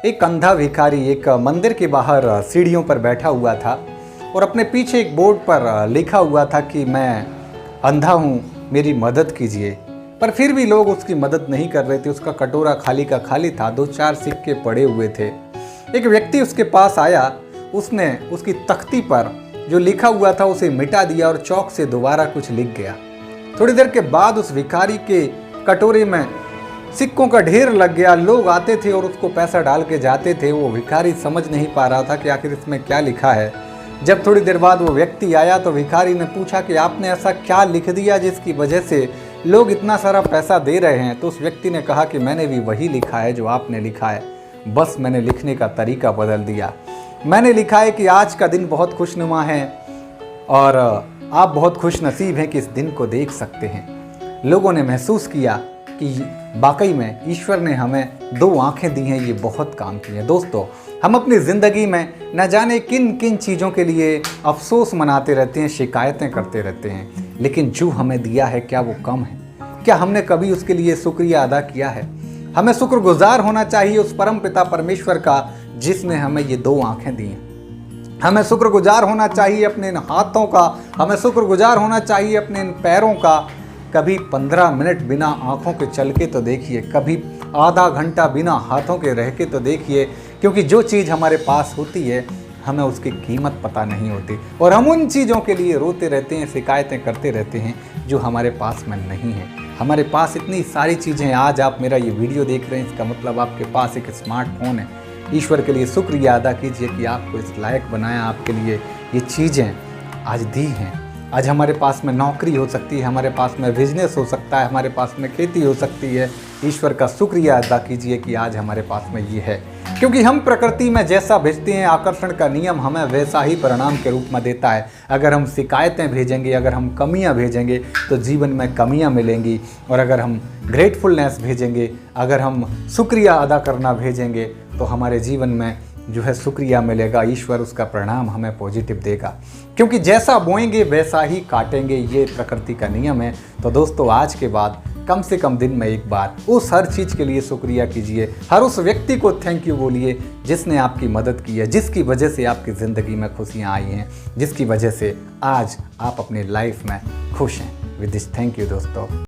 एक अंधा भिखारी एक मंदिर के बाहर सीढ़ियों पर बैठा हुआ था और अपने पीछे एक बोर्ड पर लिखा हुआ था कि मैं अंधा हूँ, मेरी मदद कीजिए। पर फिर भी लोग उसकी मदद नहीं कर रहे थे। उसका कटोरा खाली का खाली था, 2-4 सिक्के पड़े हुए थे। एक व्यक्ति उसके पास आया, उसने उसकी तख्ती पर जो लिखा हुआ था उसे मिटा दिया और चौक से दोबारा कुछ लिख गया। थोड़ी देर के बाद उस भिखारी के कटोरे में सिक्कों का ढेर लग गया। लोग आते थे और उसको पैसा डाल के जाते थे। वो भिखारी समझ नहीं पा रहा था कि आखिर इसमें क्या लिखा है। जब थोड़ी देर बाद वो व्यक्ति आया तो भिखारी ने पूछा कि आपने ऐसा क्या लिख दिया जिसकी वजह से लोग इतना सारा पैसा दे रहे हैं। तो उस व्यक्ति ने कहा कि मैंने भी वही लिखा है जो आपने लिखा है, बस मैंने लिखने का तरीका बदल दिया। मैंने लिखा है कि आज का दिन बहुत खुशनुमा है और आप बहुत खुश नसीब हैं कि इस दिन को देख सकते हैं। लोगों ने महसूस किया कि वाकई में ईश्वर ने हमें 2 आंखें दी हैं, ये बहुत काम की हैं। दोस्तों, हम अपनी ज़िंदगी में न जाने किन किन चीज़ों के लिए अफसोस मनाते रहते हैं, शिकायतें करते रहते हैं, लेकिन जो हमें दिया है क्या वो कम है? क्या हमने कभी उसके लिए शुक्रिया अदा किया है? हमें शुक्रगुजार होना चाहिए उस परम पिता परमेश्वर का जिसने हमें ये 2 आंखें दी हैं। हमें शुक्रगुजार होना चाहिए अपने इन हाथों का, हमें शुक्रगुजार होना चाहिए अपने इन पैरों का। कभी 15 मिनट बिना आँखों के चल के तो देखिए, कभी आधा घंटा बिना हाथों के रह के तो देखिए, क्योंकि जो चीज़ हमारे पास होती है हमें उसकी कीमत पता नहीं होती और हम उन चीज़ों के लिए रोते रहते हैं, शिकायतें करते रहते हैं जो हमारे पास में नहीं है। हमारे पास इतनी सारी चीज़ें हैं। आज आप मेरा ये वीडियो देख रहे हैं, इसका मतलब आपके पास एक स्मार्टफोन है। ईश्वर के लिए शुक्रिया अदा कीजिए कि आपको इस लायक बनाया, आपके लिए ये चीज़ें आज दी हैं। आज हमारे पास में नौकरी हो सकती है, हमारे पास में बिजनेस हो सकता है, हमारे पास में खेती हो सकती है। ईश्वर का शुक्रिया अदा कीजिए कि आज हमारे पास में ये है, क्योंकि हम प्रकृति में जैसा भेजते हैं आकर्षण का नियम हमें वैसा ही परिणाम के रूप में देता है। अगर हम शिकायतें भेजेंगे, अगर हम कमियां भेजेंगे तो जीवन में कमियां मिलेंगी, और अगर हम ग्रेटफुलनेस भेजेंगे, अगर हम शुक्रिया अदा करना भेजेंगे तो हमारे जीवन में जो है शुक्रिया मिलेगा। ईश्वर उसका परिणाम हमें पॉजिटिव देगा, क्योंकि जैसा बोएंगे वैसा ही काटेंगे, ये प्रकृति का नियम है। तो दोस्तों, आज के बाद कम से कम दिन में एक बार उस हर चीज़ के लिए शुक्रिया कीजिए, हर उस व्यक्ति को थैंक यू बोलिए जिसने आपकी मदद की है, जिसकी वजह से आपकी ज़िंदगी में खुशियाँ आई हैं, जिसकी वजह से आज आप अपनी लाइफ में खुश हैं। विद दिस थैंक यू दोस्तों।